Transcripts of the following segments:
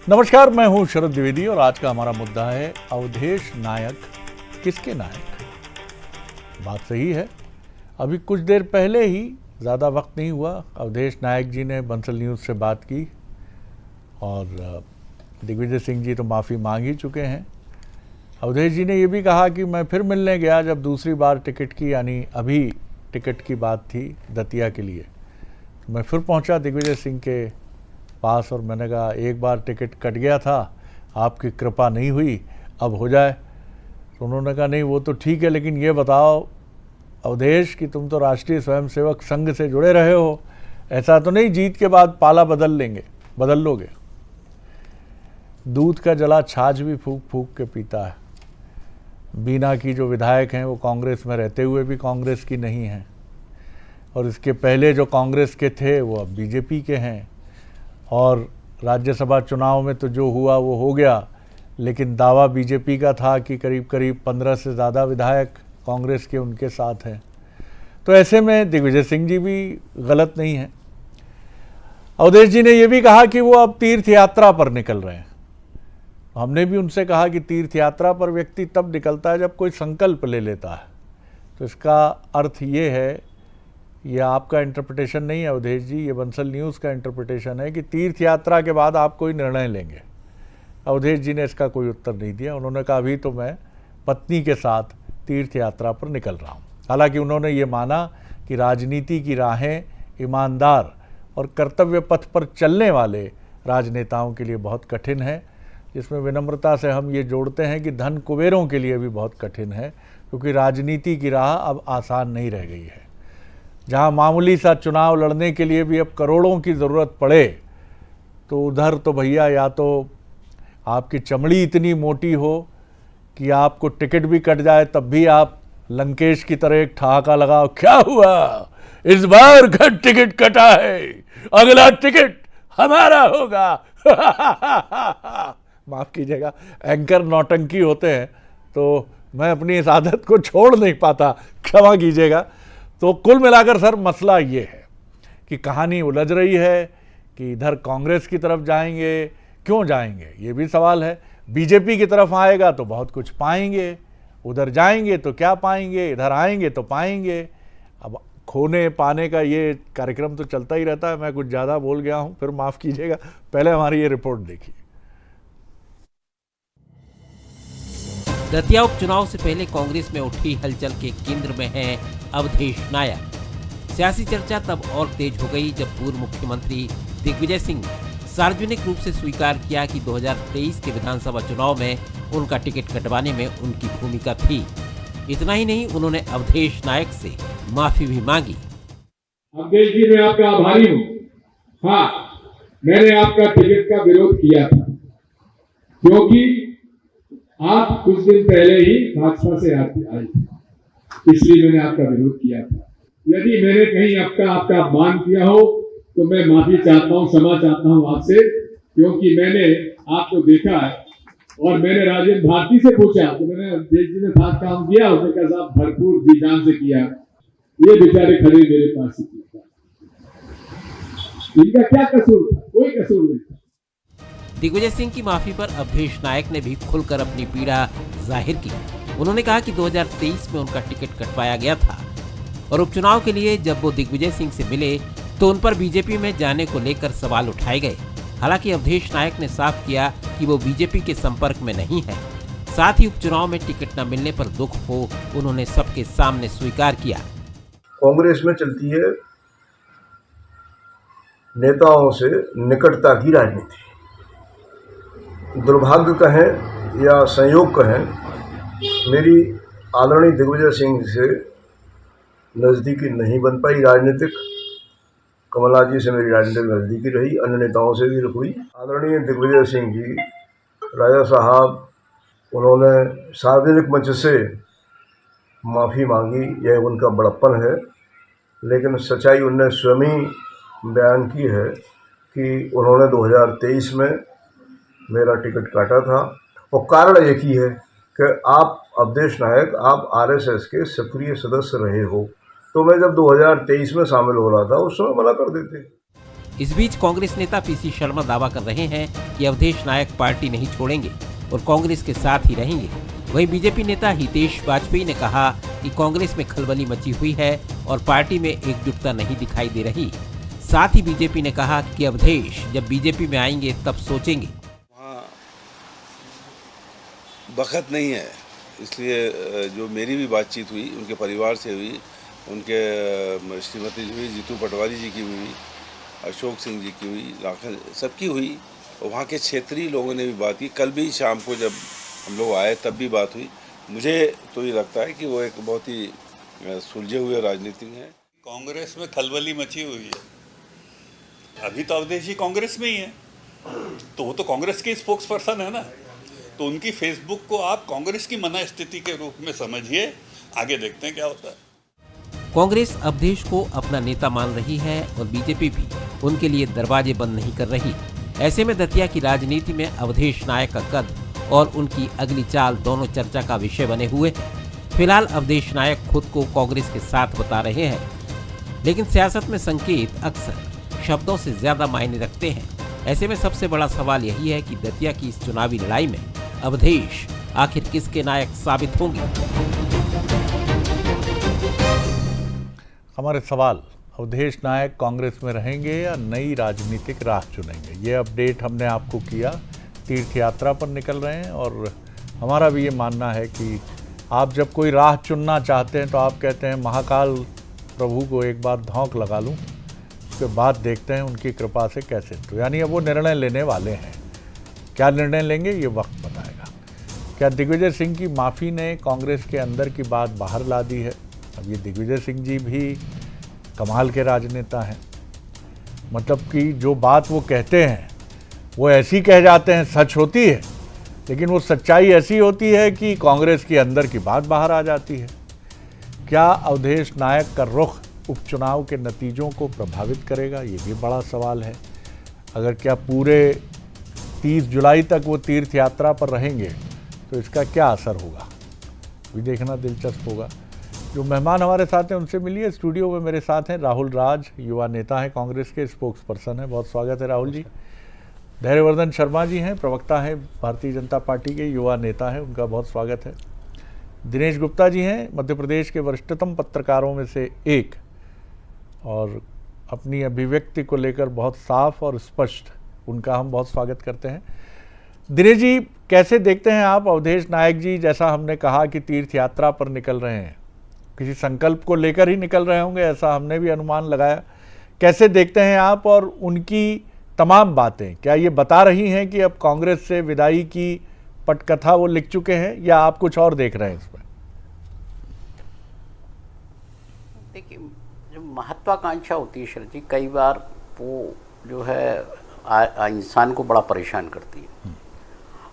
नमस्कार, मैं हूं शरद द्विवेदी और आज का हमारा मुद्दा है अवधेश नायक किसके नायक। बात सही है। अभी कुछ देर पहले ही, ज़्यादा वक्त नहीं हुआ, अवधेश नायक जी ने बंसल न्यूज़ से बात की और दिग्विजय सिंह जी तो माफ़ी मांग ही चुके हैं। अवधेश जी ने ये भी कहा कि मैं फिर मिलने गया जब दूसरी बार टिकट की, यानी अभी टिकट की बात थी दतिया के लिए, मैं फिर पहुंचा दिग्विजय सिंह के पास और मैंने कहा एक बार टिकट कट गया था, आपकी कृपा नहीं हुई, अब हो जाए। तो उन्होंने कहा नहीं वो तो ठीक है, लेकिन ये बताओ अवधेश कि तुम तो राष्ट्रीय स्वयंसेवक संघ से जुड़े रहे हो, ऐसा तो नहीं जीत के बाद पाला बदल लोगे। दूध का जला छाछ भी फूंक फूंक के पीता है। बीना की जो विधायक हैं वो कांग्रेस में रहते हुए भी कांग्रेस की नहीं हैं, और इसके पहले जो कांग्रेस के थे वो अब बीजेपी के हैं। और राज्यसभा चुनाव में तो जो हुआ वो हो गया, लेकिन दावा बीजेपी का था कि करीब करीब 15 से ज़्यादा विधायक कांग्रेस के उनके साथ हैं। तो ऐसे में दिग्विजय सिंह जी भी गलत नहीं हैं। अवधेश जी ने यह भी कहा कि वो अब तीर्थ यात्रा पर निकल रहे हैं। हमने भी उनसे कहा कि तीर्थ यात्रा पर व्यक्ति तब निकलता है जब कोई संकल्प ले लेता है। तो इसका अर्थ ये है, ये आपका इंटरप्रिटेशन नहीं है अवधेश जी, ये बंसल न्यूज़ का इंटरप्रिटेशन है कि तीर्थ यात्रा के बाद आप कोई निर्णय लेंगे। अवधेश जी ने इसका कोई उत्तर नहीं दिया। उन्होंने कहा अभी तो मैं पत्नी के साथ तीर्थ यात्रा पर निकल रहा हूँ। हालांकि उन्होंने ये माना कि राजनीति की राहें ईमानदार और कर्तव्य पथ पर चलने वाले राजनेताओं के लिए बहुत कठिन है, जिसमें विनम्रता से हम ये जोड़ते हैं कि धन कुबेरों के लिए भी बहुत कठिन है, क्योंकि राजनीति की राह अब आसान नहीं रह गई है। जहाँ मामूली सा चुनाव लड़ने के लिए भी अब करोड़ों की ज़रूरत पड़े, तो उधर तो भैया या तो आपकी चमड़ी इतनी मोटी हो कि आपको टिकट भी कट जाए तब भी आप लंकेश की तरह एक ठहाका लगाओ, क्या हुआ इस बार टिकट कटा है, अगला टिकट हमारा होगा। माफ़ कीजिएगा, एंकर नौटंकी होते हैं तो मैं अपनी इस आदत को छोड़ नहीं पाता, क्षमा कीजिएगा। तो कुल मिलाकर सर मसला ये है कि कहानी उलझ रही है कि इधर कांग्रेस की तरफ जाएंगे, क्यों जाएंगे ये भी सवाल है। बीजेपी की तरफ आएगा तो बहुत कुछ पाएंगे, उधर जाएंगे तो क्या पाएंगे, इधर आएंगे तो पाएंगे। अब खोने पाने का ये कार्यक्रम तो चलता ही रहता है। मैं कुछ ज़्यादा बोल गया हूँ, फिर माफ़ कीजिएगा। पहले हमारी ये रिपोर्ट देखिए। दतिया उपचुनाव से पहले कांग्रेस में उठी हलचल के केंद्र में है अवधेश नायक। सियासी चर्चा तब और तेज हो गई जब पूर्व मुख्यमंत्री दिग्विजय सिंह ने सार्वजनिक रूप से स्वीकार किया कि 2023 के विधानसभा चुनाव में उनका टिकट कटवाने में उनकी भूमिका थी। इतना ही नहीं, उन्होंने अवधेश नायक से माफी भी मांगी। अवधेश जी, मैं आपका आभारी हूँ। हाँ, मैंने आपका टिकट का विरोध किया था, क्योंकि आप कुछ दिन पहले ही भाजपा से आए थे, इसलिए मैंने आपका विरोध किया था। यदि मैंने कहीं आपका अपमान किया हो तो मैं माफी चाहता हूँ, क्षमा चाहता हूँ आपसे, क्योंकि मैंने आपको देखा है और मैंने राजेंद्र भारती से पूछा तो मैंने अवधेश जी ने साथ काम किया, उसने कहा साहब भरपूर जी जान से किया। ये बेचारे खड़े मेरे पास, इनका क्या कसूर था? कोई कसूर नहीं था। दिग्विजय सिंह की माफी पर अवधेश नायक ने भी खुलकर अपनी पीड़ा जाहिर की। उन्होंने कहा कि 2023 में उनका टिकट कटवाया गया था और उपचुनाव के लिए जब वो दिग्विजय सिंह से मिले तो उन पर बीजेपी में जाने को लेकर सवाल उठाए गए। हालांकि अवधेश नायक ने साफ किया कि वो बीजेपी के संपर्क में नहीं है। साथ ही उपचुनाव में टिकट न मिलने पर दुख को उन्होंने सबके सामने स्वीकार किया। कांग्रेस में चलती है नेताओं से निकटता की राजनीति। दुर्भाग्य कहें या संयोग कहें, मेरी आदरणीय दिग्विजय सिंह से नज़दीकी नहीं बन पाई राजनीतिक। कमला जी से मेरी राजनीतिक नज़दीकी रही, अन्य नेताओं से भी हुई। आदरणीय दिग्विजय सिंह जी, राजा साहब, उन्होंने सार्वजनिक मंच से माफ़ी मांगी, यह उनका बड़प्पन है, लेकिन सच्चाई उनने स्वयं ही बयान की है कि उन्होंने 2023 में मेरा टिकट काटा था। और कारण एक ही है कि आप अवधेश नायक, आप आरएसएस के सक्रिय सदस्य रहे हो, तो मैं जब 2023 में शामिल हो रहा था उस समय मना कर देते। इस बीच कांग्रेस नेता पीसी शर्मा दावा कर रहे हैं कि अवधेश नायक पार्टी नहीं छोड़ेंगे और कांग्रेस के साथ ही रहेंगे। वहीं बीजेपी नेता हितेश वाजपेयी ने कहा कि कांग्रेस में खलबली मची हुई है और पार्टी में एकजुटता नहीं दिखाई दे रही। साथ ही बीजेपी ने कहा कि अवधेश जब बीजेपी में आएंगे तब सोचेंगे। वहाँ बखत नहीं है, इसलिए जो मेरी भी बातचीत हुई उनके परिवार से हुई, उनके श्रीमती हुई, जीतू पटवारी जी की हुई, अशोक सिंह जी की हुई, लाखन सबकी हुई, और वहाँ के क्षेत्रीय लोगों ने भी बात की। कल भी शाम को जब हम लोग आए तब भी बात हुई। मुझे तो ये लगता है कि वो एक बहुत ही सुलझे हुए राजनीतिज्ञ हैं। कांग्रेस में खलबली मची हुई है। अभी तो अवधेश जी कांग्रेस में ही है, तो वो तो कांग्रेस के स्पोक्स पर्सन है ना, तो उनकी फेसबुक को आप कांग्रेस की मना स्थिति के रूप में समझिए। आगे देखते हैं क्या होता है। कांग्रेस अवधेश को अपना नेता मान रही है और बीजेपी भी उनके लिए दरवाजे बंद नहीं कर रही। ऐसे में दतिया की राजनीति में अवधेश नायक का कद और उनकी अगली चाल दोनों चर्चा का विषय बने हुए हैं। फिलहाल अवधेश नायक खुद को कांग्रेस के साथ बता रहे हैं, लेकिन सियासत में संकेत अक्सर शब्दों से ज्यादा मायने रखते हैं। ऐसे में सबसे बड़ा सवाल यही है कि दतिया की इस चुनावी लड़ाई में अवधेश आखिर किसके नायक साबित होंगे। हमारे सवाल, अवधेश नायक कांग्रेस में रहेंगे या नई राजनीतिक राह चुनेंगे, ये अपडेट हमने आपको किया। तीर्थ यात्रा पर निकल रहे हैं और हमारा भी ये मानना है कि आप जब कोई राह चुनना चाहते हैं तो आप कहते हैं महाकाल प्रभु को एक बार धौंक लगा लूं, उसके बाद देखते हैं उनकी कृपा से कैसे। तो यानी अब वो निर्णय लेने वाले हैं। क्या निर्णय लेंगे ये वक्त बताएगा। क्या दिग्विजय सिंह की माफ़ी ने कांग्रेस के अंदर की बात बाहर ला दी है? अब ये दिग्विजय सिंह जी भी कमाल के राजनेता हैं। मतलब कि जो बात वो कहते हैं वो ऐसी कह जाते हैं, सच होती है, लेकिन वो सच्चाई ऐसी होती है कि कांग्रेस के अंदर की बात बाहर आ जाती है। क्या अवधेश नायक का रुख उपचुनाव के नतीजों को प्रभावित करेगा, ये भी बड़ा सवाल है। अगर क्या पूरे 30 जुलाई तक वो तीर्थ यात्रा पर रहेंगे तो इसका क्या असर होगा, भी देखना दिलचस्प होगा। जो मेहमान हमारे साथ हैं उनसे मिलिए। स्टूडियो में मेरे साथ हैं राहुल राज, युवा नेता हैं, कांग्रेस के स्पोक्स पर्सन हैं। बहुत स्वागत है राहुल जी। धैर्यवर्धन शर्मा जी हैं, प्रवक्ता हैं भारतीय जनता पार्टी के, युवा नेता हैं, उनका बहुत स्वागत है। दिनेश गुप्ता जी हैं, मध्य प्रदेश के वरिष्ठतम पत्रकारों में से एक, और अपनी अभिव्यक्ति को लेकर बहुत साफ और स्पष्ट, उनका हम बहुत स्वागत करते हैं। दिनेश जी, कैसे देखते हैं आप अवधेश नायक जी, जैसा हमने कहा कि तीर्थ यात्रा पर निकल रहे हैं, किसी संकल्प को लेकर ही निकल रहे होंगे, ऐसा हमने भी अनुमान लगाया। कैसे देखते हैं आप, और उनकी तमाम बातें क्या ये बता रही हैं कि अब कांग्रेस से विदाई की पटकथा वो लिख चुके हैं, या आप कुछ और देख रहे हैं इसमें? देखिए, जो महत्वाकांक्षा होती है शरद जी, कई बार वो जो है इंसान को बड़ा परेशान करती है।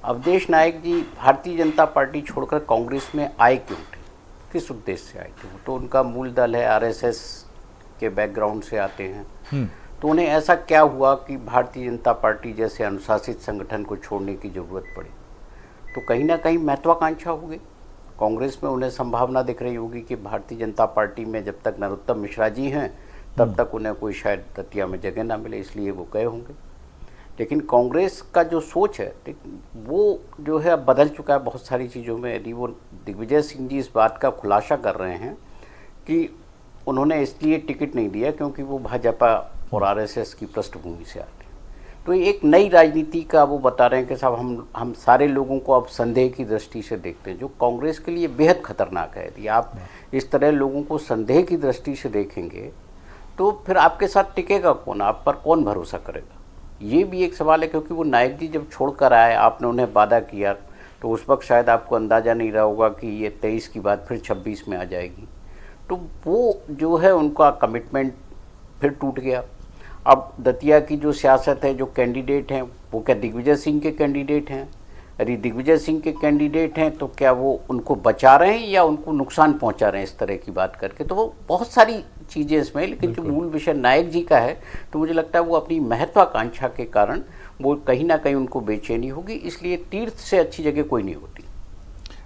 अवधेश नायक जी भारतीय जनता पार्टी छोड़कर कांग्रेस में आए क्यों थे, किस उद्देश्य से आए थे? तो उनका मूल दल है, आरएसएस के बैकग्राउंड से आते हैं। तो उन्हें ऐसा क्या हुआ कि भारतीय जनता पार्टी जैसे अनुशासित संगठन को छोड़ने की ज़रूरत पड़ी? तो कहीं ना कहीं महत्वाकांक्षा होगी। कांग्रेस में उन्हें संभावना दिख रही होगी कि भारतीय जनता पार्टी में जब तक नरोत्तम मिश्रा जी हैं तब तक उन्हें कोई शायद दतिया में जगह ना मिले, इसलिए वो गए होंगे। लेकिन कांग्रेस का जो सोच है वो जो है अब बदल चुका है बहुत सारी चीज़ों में। यदि वो दिग्विजय सिंह जी इस बात का खुलासा कर रहे हैं कि उन्होंने इसलिए टिकट नहीं दिया क्योंकि वो भाजपा और आरएसएस की पृष्ठभूमि से आते हैं, तो एक नई राजनीति का वो बता रहे हैं कि साहब हम सारे लोगों को अब संदेह की दृष्टि से देखते हैं, जो कांग्रेस के लिए बेहद खतरनाक है। यदि आप इस तरह लोगों को संदेह की दृष्टि से देखेंगे तो फिर आपके साथ टिकेगा कौन, आप पर कौन भरोसा करेगा? ये भी एक सवाल है, क्योंकि वो नायक जी जब छोड़कर आए, आपने उन्हें वादा किया, तो उस वक्त शायद आपको अंदाज़ा नहीं रहा होगा कि ये 23 की बात फिर 26 में आ जाएगी। तो वो जो है उनका कमिटमेंट फिर टूट गया। अब दतिया की जो सियासत है, जो कैंडिडेट हैं, वो क्या दिग्विजय सिंह के कैंडिडेट हैं? यदि दिग्विजय सिंह के कैंडिडेट हैं तो क्या वो उनको बचा रहे हैं या उनको नुकसान पहुंचा रहे हैं इस तरह की बात करके? तो वो बहुत सारी चीज़ें इसमें, लेकिन जो मूल विषय नायक जी का है, तो मुझे लगता है वो अपनी महत्वाकांक्षा के कारण वो कहीं ना कहीं उनको बेचैनी होगी, इसलिए तीर्थ से अच्छी जगह कोई नहीं होती।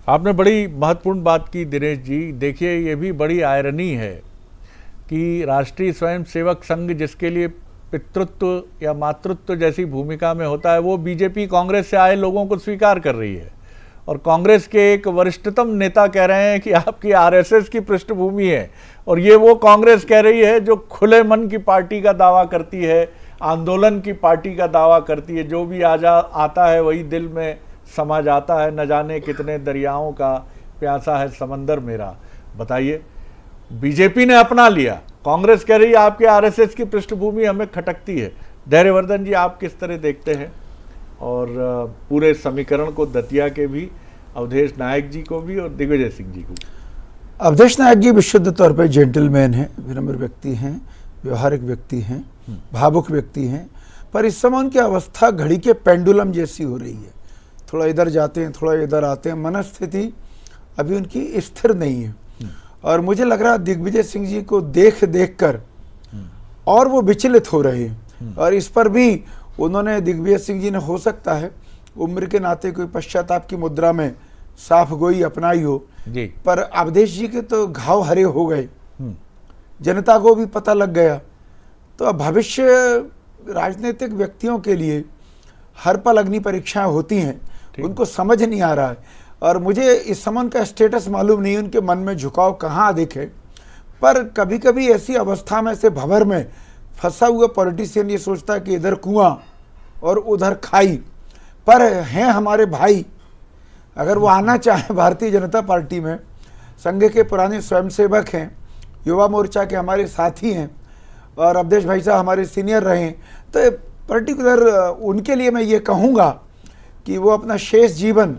आपने बड़ी महत्वपूर्ण बात की दिनेश जी। देखिए, ये भी बड़ी आयरनी है कि राष्ट्रीय स्वयंसेवक संघ, जिसके लिए पितृत्व या मातृत्व जैसी भूमिका में होता है, वो बीजेपी कांग्रेस से आए लोगों को स्वीकार कर रही है। और कांग्रेस के एक वरिष्ठतम नेता कह रहे हैं कि आपकी आरएसएस की पृष्ठभूमि है, और ये वो कांग्रेस कह रही है जो खुले मन की पार्टी का दावा करती है, आंदोलन की पार्टी का दावा करती है, जो भी आता है वही दिल में समा जाता है, न जाने कितने दरियाओं का प्यासा है समंदर मेरा। बताइए, बीजेपी ने अपना लिया, कांग्रेस कह रही है आपके आरएसएस की पृष्ठभूमि हमें खटकती है। धैर्यवर्धन जी, आप किस तरह देखते हैं और पूरे समीकरण को, दतिया के भी, अवधेश नायक जी को भी और दिग्विजय सिंह जी को? अवधेश नायक जी विशुद्ध तौर पर जेंटलमैन हैं, विनम्र व्यक्ति हैं, व्यवहारिक व्यक्ति हैं, भावुक व्यक्ति हैं, पर इस समय उनकी अवस्था घड़ी के पेंडुलम जैसी हो रही है। थोड़ा इधर जाते हैं, थोड़ा इधर आते हैं, मनस्थिति अभी उनकी स्थिर नहीं है। और मुझे लग रहा है दिग्विजय सिंह जी को देख कर और वो विचलित हो रहे हैं। और इस पर भी उन्होंने, दिग्विजय सिंह जी ने हो सकता है उम्र के नाते कोई पश्चाताप की मुद्रा में साफ गोई अपनाई हो जी, पर अवधेश जी के तो घाव हरे हो गए, जनता को भी पता लग गया। तो अब भविष्य राजनीतिक व्यक्तियों के लिए हर पल अग्नि परीक्षाएं होती हैं, उनको समझ नहीं आ रहा है। और मुझे इस समय उनका स्टेटस मालूम नहीं, उनके मन में झुकाव कहाँ दिखे, पर कभी कभी ऐसी अवस्था में, ऐसे भंवर में फंसा हुआ पॉलिटिशियन ये सोचता है कि इधर कुआं और उधर खाई, पर हैं हमारे भाई। अगर वो आना चाहें भारतीय जनता पार्टी में, संघ के पुराने स्वयंसेवक हैं, युवा मोर्चा के हमारे साथी हैं, और अवधेश भाई साहब हमारे सीनियर रहे हैं, तो पर्टिकुलर उनके लिए मैं ये कहूँगा कि वो अपना शेष जीवन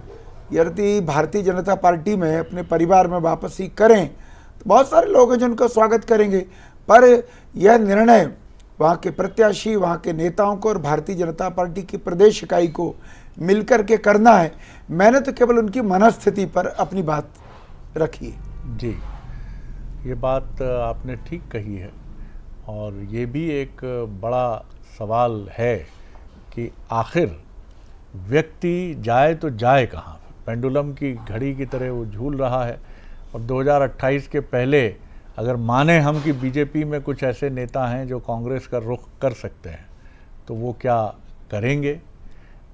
यदि भारतीय जनता पार्टी में अपने परिवार में वापसी करें तो बहुत सारे लोग हैं जो उनका स्वागत करेंगे। पर यह निर्णय वहाँ के प्रत्याशी, वहाँ के नेताओं को और भारतीय जनता पार्टी की प्रदेश इकाई को मिलकर के करना है। मैंने तो केवल उनकी मनस्थिति पर अपनी बात रखी है। जी, ये बात आपने ठीक कही है, और ये भी एक बड़ा सवाल है कि आखिर व्यक्ति जाए तो जाए कहाँ? पेंडुलम की घड़ी की तरह वो झूल रहा है। और 2028 के पहले अगर माने हम कि बीजेपी में कुछ ऐसे नेता हैं जो कांग्रेस का रुख कर सकते हैं, तो वो क्या करेंगे?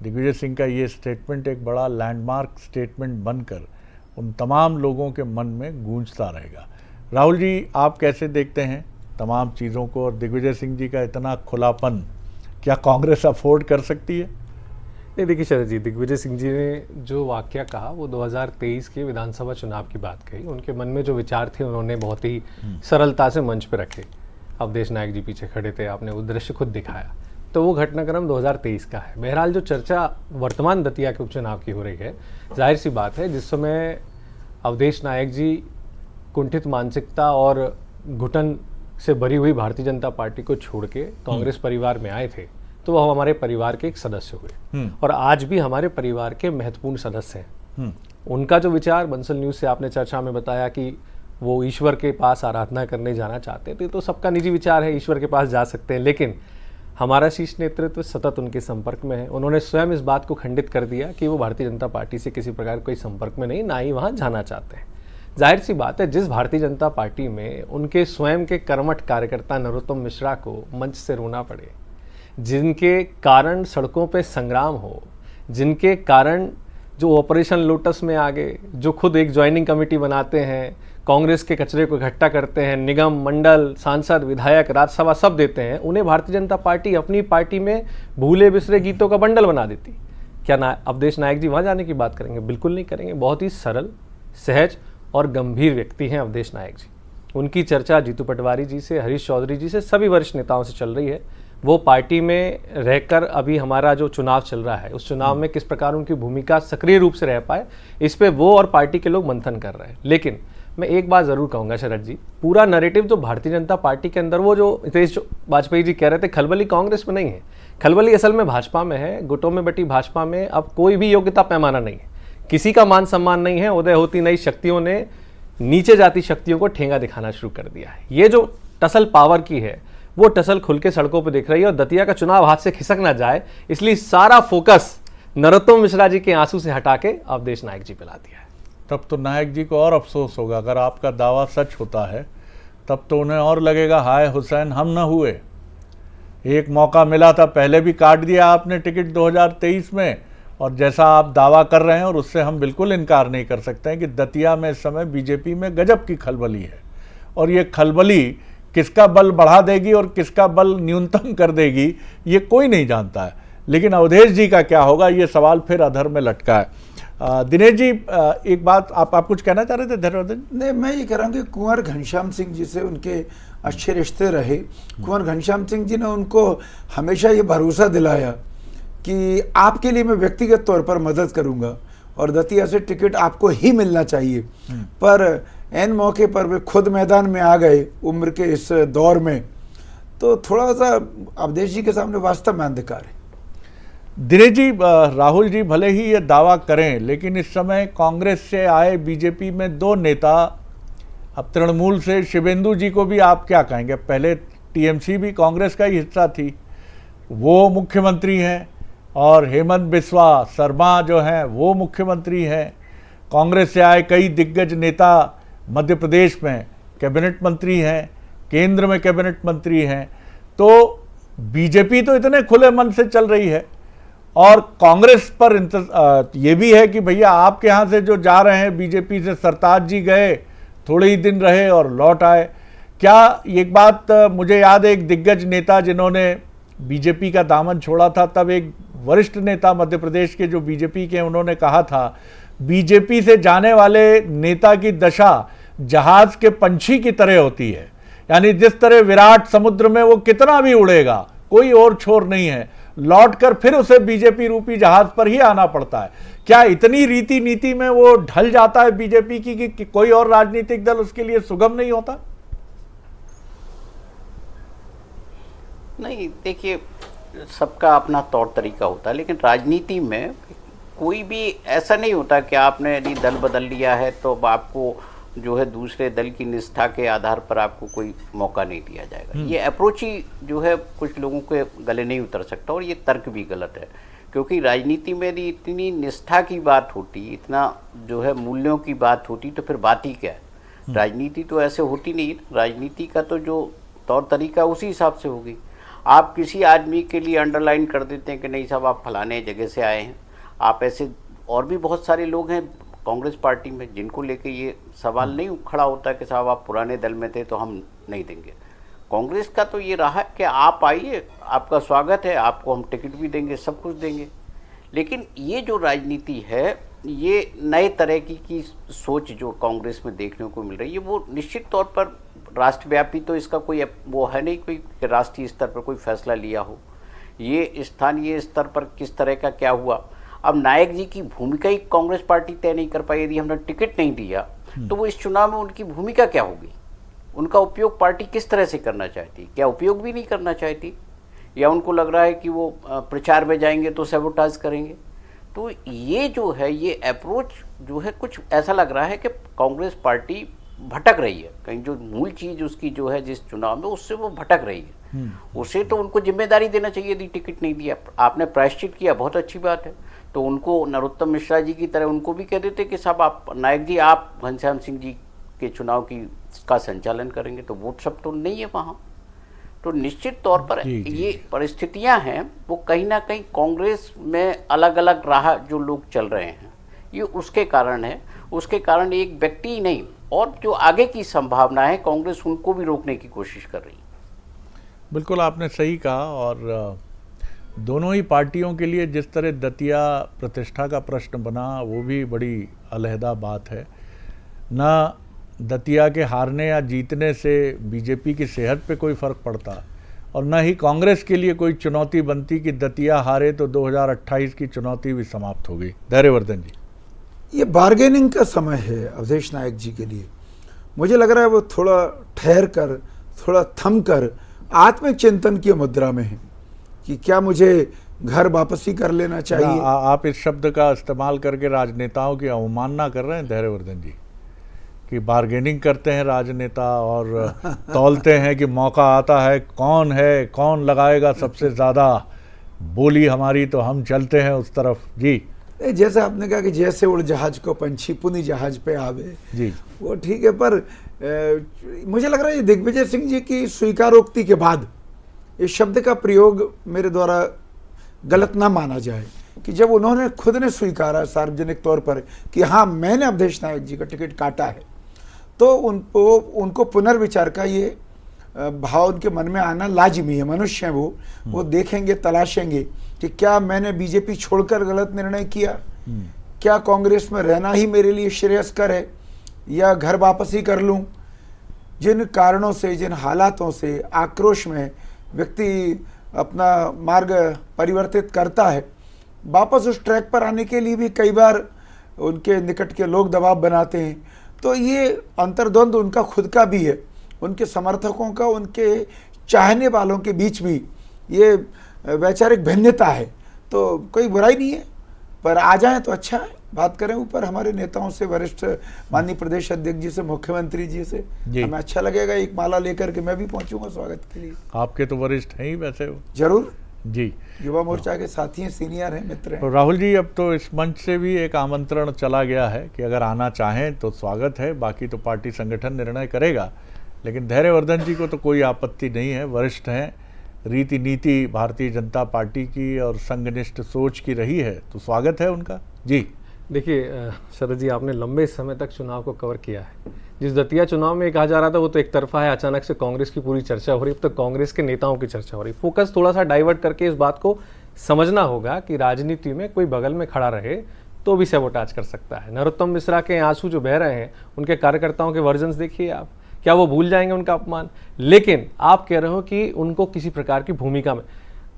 दिग्विजय सिंह का ये स्टेटमेंट एक बड़ा लैंडमार्क स्टेटमेंट बनकर उन तमाम लोगों के मन में गूंजता रहेगा। राहुल जी, आप कैसे देखते हैं तमाम चीज़ों को, और दिग्विजय सिंह जी का इतना खुलापन क्या कांग्रेस अफोर्ड कर सकती है? नहीं, देखिए शरद जी, दिग्विजय सिंह जी ने जो वाकया कहा वो 2023 के विधानसभा चुनाव की बात कही। उनके मन में जो विचार थे उन्होंने बहुत ही सरलता से मंच पे रखे। अवधेश नायक जी पीछे खड़े थे, आपने वो दृश्य खुद दिखाया। तो वो घटनाक्रम 2023 का है। बहरहाल जो चर्चा वर्तमान दतिया के उपचुनाव की हो रही है, जाहिर सी बात है जिस समय अवधेश नायक जी कुंठित मानसिकता और घुटन से भरी हुई भारतीय जनता पार्टी को छोड़ के कांग्रेस परिवार में आए थे, तो वह हमारे परिवार के एक सदस्य हुए और आज भी हमारे परिवार के महत्वपूर्ण सदस्य हैं। उनका जो विचार बंसल न्यूज़ से आपने चर्चा में बताया कि वो ईश्वर के पास आराधना करने जाना चाहते थे, तो सबका निजी विचार है, ईश्वर के पास जा सकते हैं, लेकिन हमारा शीर्ष नेतृत्व सतत उनके संपर्क में है। उन्होंने स्वयं इस बात को खंडित कर दिया कि वो भारतीय जनता पार्टी से किसी प्रकार कोई संपर्क में नहीं, ना ही वहाँ जाना चाहते हैं। जाहिर सी बात है, जिस भारतीय जनता पार्टी में उनके स्वयं के कर्मठ कार्यकर्ता नरोत्तम मिश्रा को मंच से रोना पड़े, जिनके कारण सड़कों पे संग्राम हो, जिनके कारण जो ऑपरेशन लोटस में आगे, जो खुद एक ज्वाइनिंग कमेटी बनाते हैं, कांग्रेस के कचरे को इकट्ठा करते हैं, निगम, मंडल, सांसद, विधायक, राज्यसभा सब देते हैं, उन्हें भारतीय जनता पार्टी अपनी पार्टी में भूले बिसरे गीतों का बंडल बना देती। क्या अवधेश नायक जी वहाँ जाने की बात करेंगे? बिल्कुल नहीं करेंगे। बहुत ही सरल, सहज और गंभीर व्यक्ति हैं अवधेश नायक जी। उनकी चर्चा जीतू पटवारी जी से, हरीश चौधरी जी से, सभी वरिष्ठ नेताओं से चल रही है। वो पार्टी में रहकर अभी हमारा जो चुनाव चल रहा है, उस चुनाव में किस प्रकार उनकी भूमिका सक्रिय रूप से रह पाए, इस पे वो और पार्टी के लोग मंथन कर रहे हैं। लेकिन मैं एक बात ज़रूर कहूँगा शरद जी, पूरा नैरेटिव जो भारतीय जनता पार्टी के अंदर, वो जो हितेश वाजपेयी जी कह रहे थे खलबली कांग्रेस में नहीं है, खलबली असल में भाजपा में है। गुटों में बटी भाजपा में अब कोई भी योग्यता पैमाना नहीं है, किसी का मान सम्मान नहीं है। उदय होती नई शक्तियों ने नीचे जाती शक्तियों को ठेंगा दिखाना शुरू कर दिया है। ये जो टसल पावर की है, वो टसल खुल के सड़कों पर दिख रही है और दतिया का चुनाव हाथ से खिसक ना जाए, इसलिए सारा फोकस नरोत्तम मिश्रा जी के आंसू से हटा के अवधेश नायक जी पे ला दिया है। तब तो नायक जी को और अफसोस होगा, अगर आपका दावा सच होता है तब तो उन्हें और लगेगा हाय हुसैन हम न हुए। एक मौका मिला था, पहले भी काट दिया आपने टिकट 2023 में, और जैसा आप दावा कर रहे हैं और उससे हम बिल्कुल इनकार नहीं कर सकते हैं कि दतिया में इस समय बीजेपी में गजब की खलबली है, और ये खलबली किसका बल बढ़ा देगी और किसका बल न्यूनतम कर देगी ये कोई नहीं जानता है। लेकिन अवधेश जी का क्या होगा, ये सवाल फिर अधर में लटका है। दिनेश जी, एक बात आप कुछ कहना चाह रहे थे धैर्यवर्धन? नहीं, मैं ये कह रहा हूँ कि कुंवर घनश्याम सिंह जी से उनके अच्छे रिश्ते रहे। कुंवर घनश्याम सिंह जी ने उनको हमेशा ये भरोसा दिलाया कि आपके लिए मैं व्यक्तिगत तौर पर मदद करूंगा और दतिया से टिकट आपको ही मिलना चाहिए। पर एन मौके पर वे खुद मैदान में आ गए उम्र के इस दौर में, तो थोड़ा सा अवधेश जी के सामने वास्तव में अंधकार है। दिनेश जी, राहुल जी भले ही ये दावा करें, लेकिन इस समय कांग्रेस से आए बीजेपी में 2 नेता, अब तृणमूल से शिवेंदु जी को भी आप क्या कहेंगे? पहले टीएमसी भी कांग्रेस का ही हिस्सा थी, वो मुख्यमंत्री हैं, और हेमंत बिस्वा शर्मा जो हैं वो मुख्यमंत्री हैं। कांग्रेस से आए कई दिग्गज नेता मध्य प्रदेश में कैबिनेट मंत्री हैं, केंद्र में कैबिनेट मंत्री हैं। तो बीजेपी तो इतने खुले मन से चल रही है, और कांग्रेस पर ये भी है कि भैया आपके यहाँ से जो जा रहे हैं बीजेपी से, सरताज जी गए, थोड़े ही दिन रहे और लौट आए। क्या एक बात मुझे याद है, एक दिग्गज नेता जिन्होंने बीजेपी का दामन छोड़ा था, तब एक वरिष्ठ नेता मध्य प्रदेश के जो बीजेपी के, उन्होंने कहा था बीजेपी से जाने वाले नेता की दशा जहाज के पंछी की तरह होती है, यानी जिस तरह विराट समुद्र में वो कितना भी उड़ेगा, कोई और छोर नहीं है, लौटकर फिर उसे बीजेपी रूपी जहाज पर ही आना पड़ता है। क्या इतनी रीति नीति में वो ढल जाता है बीजेपी की कि कोई और राजनीतिक दल उसके लिए सुगम नहीं होता? नहीं, देखिए, सबका अपना तौर तरीका होता है, लेकिन राजनीति में कोई भी ऐसा नहीं होता कि आपने यदि दल बदल लिया है तो अब आपको जो है दूसरे दल की निष्ठा के आधार पर आपको कोई मौका नहीं दिया जाएगा। ये अप्रोच ही जो है कुछ लोगों के गले नहीं उतर सकता, और ये तर्क भी गलत है, क्योंकि राजनीति में यदि इतनी निष्ठा की बात होती, इतना जो है मूल्यों की बात होती, तो फिर बात ही क्या है। राजनीति तो ऐसे होती नहीं, राजनीति का तो जो तौर तरीका उसी हिसाब से होगी। आप किसी आदमी के लिए अंडरलाइन कर देते हैं कि नहीं साहब आप फलाने जगह से आए हैं। आप ऐसे और भी बहुत सारे लोग हैं कांग्रेस पार्टी में जिनको लेके ये सवाल नहीं खड़ा होता कि साहब आप पुराने दल में थे तो हम नहीं देंगे। कांग्रेस का तो ये रहा कि आप आइए, आपका स्वागत है, आपको हम टिकट भी देंगे, सब कुछ देंगे। लेकिन ये जो राजनीति है, ये नए तरह की सोच जो कांग्रेस में देखने को मिल रही है, वो निश्चित तौर पर राष्ट्रव्यापी तो इसका कोई वो है नहीं कोई कि राष्ट्रीय स्तर पर कोई फैसला लिया हो। ये स्थानीय स्तर पर किस तरह का क्या हुआ, अब नायक जी की भूमिका ही कांग्रेस पार्टी तय नहीं कर पाई। यदि हमने टिकट नहीं दिया तो वो इस चुनाव में उनकी भूमिका क्या होगी, उनका उपयोग पार्टी किस तरह से करना चाहती, क्या उपयोग भी नहीं करना चाहती, या उनको लग रहा है कि वो प्रचार में जाएंगे तो सैबोटाज करेंगे। तो ये जो है, ये अप्रोच जो है, कुछ ऐसा लग रहा है कि कांग्रेस पार्टी भटक रही है कहीं, जो मूल चीज़ उसकी जो है जिस चुनाव में, उससे वो भटक रही है। उसे तो उनको जिम्मेदारी देना चाहिए, यदि टिकट नहीं दिया, आपने प्रायश्चित किया, बहुत अच्छी बात है, तो उनको नरोत्तम मिश्रा जी की तरह उनको भी कह देते कि साहब आप नायक जी, आप घनश्याम सिंह जी के चुनाव का संचालन करेंगे, तो वोट सब तो नहीं है वहाँ। तो निश्चित तौर पर ये परिस्थितियां हैं, वो कहीं ना कहीं कांग्रेस में अलग अलग राह जो लोग चल रहे हैं, ये उसके कारण है। उसके कारण एक व्यक्ति ही नहीं, और जो आगे की संभावना है, कांग्रेस उनको भी रोकने की कोशिश कर रही है। बिल्कुल आपने सही कहा, और दोनों ही पार्टियों के लिए जिस तरह दतिया प्रतिष्ठा का प्रश्न बना, वो भी बड़ी अलहदा बात है। ना दतिया के हारने या जीतने से बीजेपी की सेहत पे कोई फ़र्क पड़ता, और न ही कांग्रेस के लिए कोई चुनौती बनती कि दतिया हारे तो 2028 की चुनौती भी समाप्त हो गई। धैर्यवर्धन जी, ये बार्गेनिंग का समय है अवधेश नायक जी के लिए। मुझे लग रहा है वो थोड़ा ठहर कर, थोड़ा थम कर आत्मचिंतन की मुद्रा में है कि क्या मुझे घर वापसी कर लेना चाहिए। आप इस शब्द का इस्तेमाल करके राजनेताओं की अवमानना कर रहे हैं धैर्यवर्धन जी, कि बार्गेनिंग करते हैं राजनेता और तौलते हैं कि मौका आता है, कौन लगाएगा सबसे ज़्यादा बोली हमारी, तो हम चलते हैं उस तरफ। जी, जैसे आपने कहा कि जैसे उड़ जहाज को पंछी पुनी जहाज पे आवे, जी वो ठीक है, पर मुझे लग रहा है दिग्विजय सिंह जी की स्वीकारोक्ति के बाद इस शब्द का प्रयोग मेरे द्वारा गलत ना माना जाए कि जब उन्होंने खुद ने स्वीकारा सार्वजनिक तौर पर कि हाँ मैंने अवधेश नायक जी का टिकट काटा है, तो उनको पुनर्विचार का ये भाव उनके मन में आना लाजिमी है। मनुष्य है वो देखेंगे, तलाशेंगे कि क्या मैंने बीजेपी छोड़कर गलत निर्णय किया, क्या कांग्रेस में रहना ही मेरे लिए श्रेयस्कर है या घर वापसी कर लूं। जिन कारणों से, जिन हालातों से आक्रोश में व्यक्ति अपना मार्ग परिवर्तित करता है, वापस उस ट्रैक पर आने के लिए भी कई बार उनके निकट के लोग दबाव बनाते हैं। तो ये अंतर्द्वंद उनका खुद का भी है, उनके समर्थकों का, उनके चाहने वालों के बीच भी ये वैचारिक भिन्नता है। तो कोई बुराई नहीं है, पर आ जाएं तो अच्छा है। बात करें ऊपर हमारे नेताओं से, वरिष्ठ माननीय प्रदेश अध्यक्ष जी से, मुख्यमंत्री जी से, हमें अच्छा लगेगा। एक माला लेकर के मैं भी पहुंचूंगा स्वागत के लिए। आपके तो वरिष्ठ हैं ही वैसे हो। जरूर जी, युवा मोर्चा के साथी हैं, सीनियर हैं, मित्र हैं। तो राहुल जी, अब तो इस मंच से भी एक आमंत्रण चला गया है कि अगर आना चाहें तो स्वागत है, बाकी तो पार्टी संगठन निर्णय करेगा। लेकिन धैर्यवर्धन जी को तो कोई आपत्ति नहीं है, वरिष्ठ हैं, रीति नीति भारतीय जनता पार्टी की और संघनिष्ठ सोच की रही है, तो स्वागत है उनका। जी देखिए शरद जी, आपने लंबे समय तक चुनाव को कवर किया है। जिस दतिया चुनाव में कहा जा रहा था वो तो एक तरफा है, अचानक से कांग्रेस की पूरी चर्चा हो रही है, अब तो कांग्रेस के नेताओं की चर्चा हो रही है। फोकस थोड़ा सा डाइवर्ट करके इस बात को समझना होगा कि राजनीति में कोई बगल में खड़ा रहे तो भी सैबोटाज कर सकता है। नरोत्तम मिश्रा के आंसू जो बह रहे हैं, उनके कार्यकर्ताओं के वर्जन्स देखिए आप, क्या वो भूल जाएंगे उनका अपमान? लेकिन आप कह रहे हो कि उनको किसी प्रकार की भूमिका में,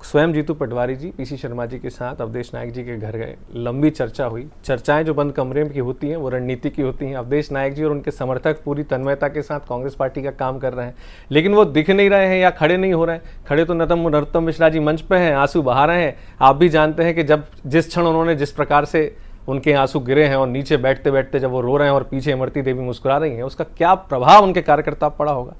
स्वयं जीतू पटवारी जी पीसी शर्मा जी के साथ अवधेश नायक जी के घर गए, लंबी चर्चा हुई। चर्चाएं जो बंद कमरे में की होती हैं वो रणनीति की होती हैं। अवधेश नायक जी और उनके समर्थक पूरी तन्मयता के साथ कांग्रेस पार्टी का काम कर रहे हैं, लेकिन वो दिख नहीं रहे हैं या खड़े नहीं हो रहे हैं। खड़े तो नरोत्तम मिश्रा जी मंच पे हैं, आंसू बहा रहे हैं। आप भी जानते हैं कि जब जिस क्षण उन्होंने जिस प्रकार से उनके आंसू गिरे हैं और नीचे बैठते बैठते जब वो रो रहे हैं और पीछे इमरती देवी मुस्कुरा रही हैं, उसका क्या प्रभाव उनके कार्यकर्ता पड़ा होगा।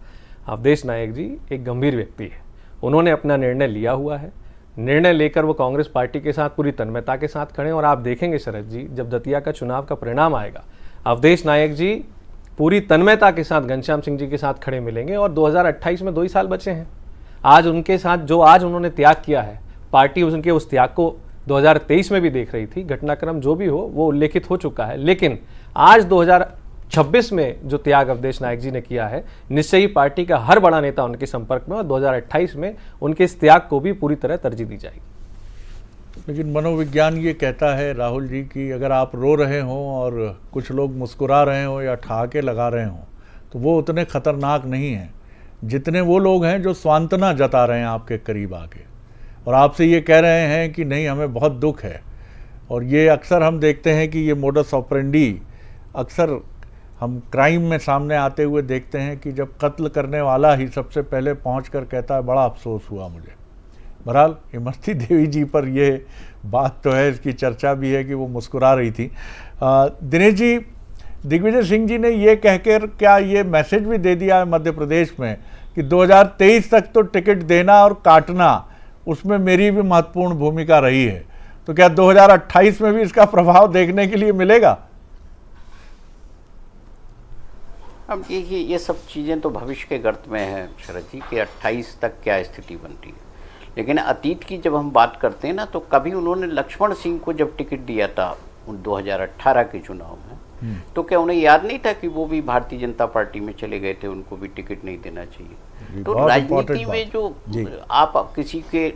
अवधेश नायक जी एक गंभीर व्यक्ति है, उन्होंने अपना निर्णय लिया हुआ है। निर्णय लेकर वो कांग्रेस पार्टी के साथ पूरी तन्मयता के साथ खड़े हैं। और आप देखेंगे शरद जी, जब दतिया का चुनाव का परिणाम आएगा, अवधेश नायक जी पूरी तन्मयता के साथ घनश्याम सिंह जी के साथ खड़े मिलेंगे। और 2028 में 2 ही साल बचे हैं। आज उनके साथ जो आज उन्होंने त्याग किया है, पार्टी उनके उस त्याग को 2023 में भी देख रही थी। घटनाक्रम जो भी हो वो उल्लेखित हो चुका है, लेकिन आज 2026 में जो त्याग अवधेश नायक जी ने किया है, निश्चय ही पार्टी का हर बड़ा नेता उनके संपर्क में, और 2028 में उनके इस त्याग को भी पूरी तरह तरजीह दी जाएगी। लेकिन मनोविज्ञान ये कहता है राहुल जी कि अगर आप रो रहे हों और कुछ लोग मुस्कुरा रहे हों या ठहाके लगा रहे हों, तो वो उतने खतरनाक नहीं हैं जितने वो लोग हैं जो सांत्वना जता रहे हैं आपके करीब आके और आपसे ये कह रहे हैं कि नहीं, हमें बहुत दुख है। और ये अक्सर हम देखते हैं कि ये मोडस ऑपरेंडी अक्सर हम क्राइम में सामने आते हुए देखते हैं कि जब कत्ल करने वाला ही सबसे पहले पहुंचकर कहता है बड़ा अफसोस हुआ मुझे। बहरहाल इमरती देवी जी पर ये बात तो है, इसकी चर्चा भी है कि वो मुस्कुरा रही थी। दिनेश जी, दिग्विजय सिंह जी ने ये कहकर क्या ये मैसेज भी दे दिया है मध्य प्रदेश में कि 2023 तक तो टिकट देना और काटना, उसमें मेरी भी महत्वपूर्ण भूमिका रही है, तो क्या 2028 में भी इसका प्रभाव देखने के लिए मिलेगा? अब ये सब चीज़ें तो भविष्य के गर्त में हैं शरद जी कि 28 तक क्या स्थिति बनती है। लेकिन अतीत की जब हम बात करते हैं ना, तो कभी उन्होंने लक्ष्मण सिंह को जब टिकट दिया था 2018 के चुनाव में, तो क्या उन्हें याद नहीं था कि वो भी भारतीय जनता पार्टी में चले गए थे, उनको भी टिकट नहीं देना चाहिए। तो राजनीति में जो आप किसी के,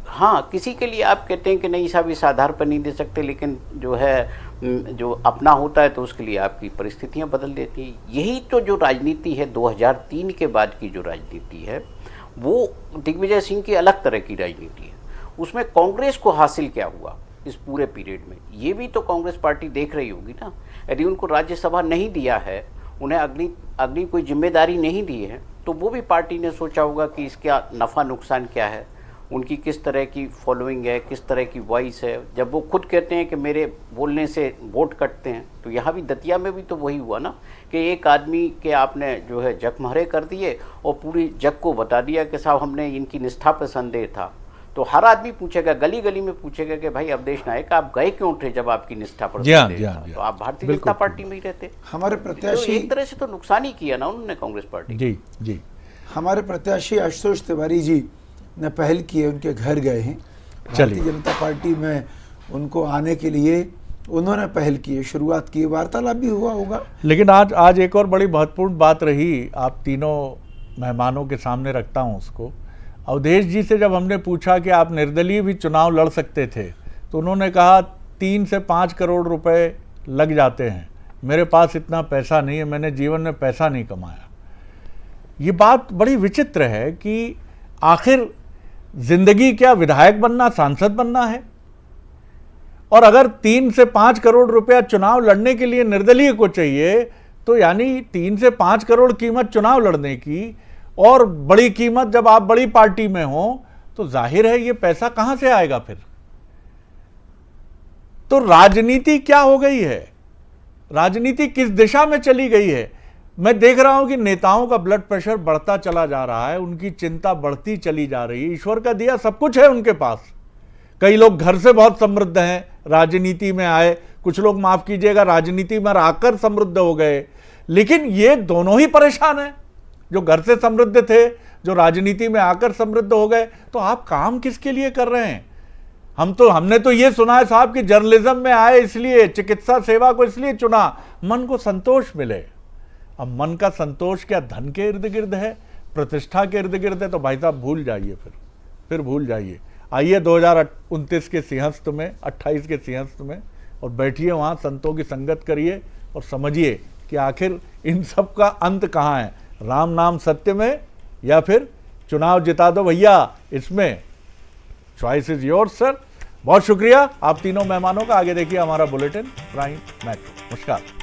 हाँ किसी के लिए आप कहते हैं कि नहीं साहब इस आधार पर नहीं दे सकते, लेकिन जो है जो अपना होता है तो उसके लिए आपकी परिस्थितियां बदल देती हैं। यही तो जो राजनीति है 2003 के बाद की जो राजनीति है, वो दिग्विजय सिंह की अलग तरह की राजनीति है। उसमें कांग्रेस को हासिल क्या हुआ इस पूरे पीरियड में, ये भी तो कांग्रेस पार्टी देख रही होगी ना। यदि उनको राज्यसभा नहीं दिया है, उन्हें अग्नि कोई जिम्मेदारी नहीं दी है, तो वो भी पार्टी ने सोचा होगा कि इसका नफ़ा नुकसान क्या है, उनकी किस तरह की फॉलोइंग है, किस तरह की वॉइस है। जब वो खुद कहते हैं कि मेरे बोलने से वोट कटते हैं, तो यहाँ भी दतिया में भी तो वही हुआ ना कि एक आदमी के आपने जो है जगमहरे कर दिए और पूरी जग को बता दिया कि साहब हमने इनकी निष्ठा पर संदेह था। तो हर आदमी पूछेगा, गली गली में पूछेगा कि भाई अवधेश नायक आप गए क्यों थे जब आपकी निष्ठा पर संदेह था, तो आप भारतीय जनता पार्टी में ही रहते। हमारे प्रत्याशी, तो एक तरह से तो नुकसान ही किया ना उन्होंने कांग्रेस पार्टी। जी जी, हमारे प्रत्याशी आशुतोष तिवारी जी ने पहल की है, उनके घर गए हैं। भारतीय जनता पार्टी में उनको आने के लिए उन्होंने पहल की है, शुरुआत की है, वार्तालाप भी हुआ होगा। लेकिन आज एक और बड़ी महत्वपूर्ण बात रही, आप तीनों मेहमानों के सामने रखता हूं उसको। अवधेश जी से जब हमने पूछा कि आप निर्दलीय भी चुनाव लड़ सकते थे, तो उन्होंने कहा 3 से 5 करोड़ रुपए लग जाते हैं, मेरे पास इतना पैसा नहीं है, मैंने जीवन में पैसा नहीं कमाया। ये बात बड़ी विचित्र है कि आखिर जिंदगी क्या विधायक बनना, सांसद बनना है? और अगर 3 से 5 करोड़ रुपया चुनाव लड़ने के लिए निर्दलीय को चाहिए, तो यानी 3 से 5 करोड़ कीमत चुनाव लड़ने की, और बड़ी कीमत जब आप बड़ी पार्टी में हो, तो जाहिर है ये पैसा कहां से आएगा फिर? तो राजनीति क्या हो गई है? राजनीति किस दिशा में चली गई है? मैं देख रहा हूं कि नेताओं का ब्लड प्रेशर बढ़ता चला जा रहा है, उनकी चिंता बढ़ती चली जा रही है। ईश्वर का दिया सब कुछ है उनके पास। कई लोग घर से बहुत समृद्ध हैं, राजनीति में आए, कुछ लोग माफ कीजिएगा राजनीति में आकर समृद्ध हो गए, लेकिन ये दोनों ही परेशान हैं, जो घर से समृद्ध थे, जो राजनीति में आकर समृद्ध हो गए। तो आप काम किसके लिए कर रहे हैं? हमने तो ये सुना है साहब कि जर्नलिज्म में आए इसलिए, चिकित्सा सेवा को इसलिए चुना, मन को संतोष मिले। अब मन का संतोष क्या धन के इर्द गिर्द है, प्रतिष्ठा के इर्द गिर्द है? तो भाई साहब भूल जाइए, फिर भूल जाइए। आइए 2029 के सिंहस्थ में, 28 के सिंहस्थ में, और बैठिए वहाँ, संतों की संगत करिए और समझिए कि आखिर इन सब का अंत कहाँ है, राम नाम सत्य में या फिर चुनाव जिता दो भैया, इसमें चॉइस इज योर्स सर। बहुत शुक्रिया आप तीनों मेहमानों का। आगे देखिए हमारा बुलेटिन प्राइम मैक्रो। नमस्कार।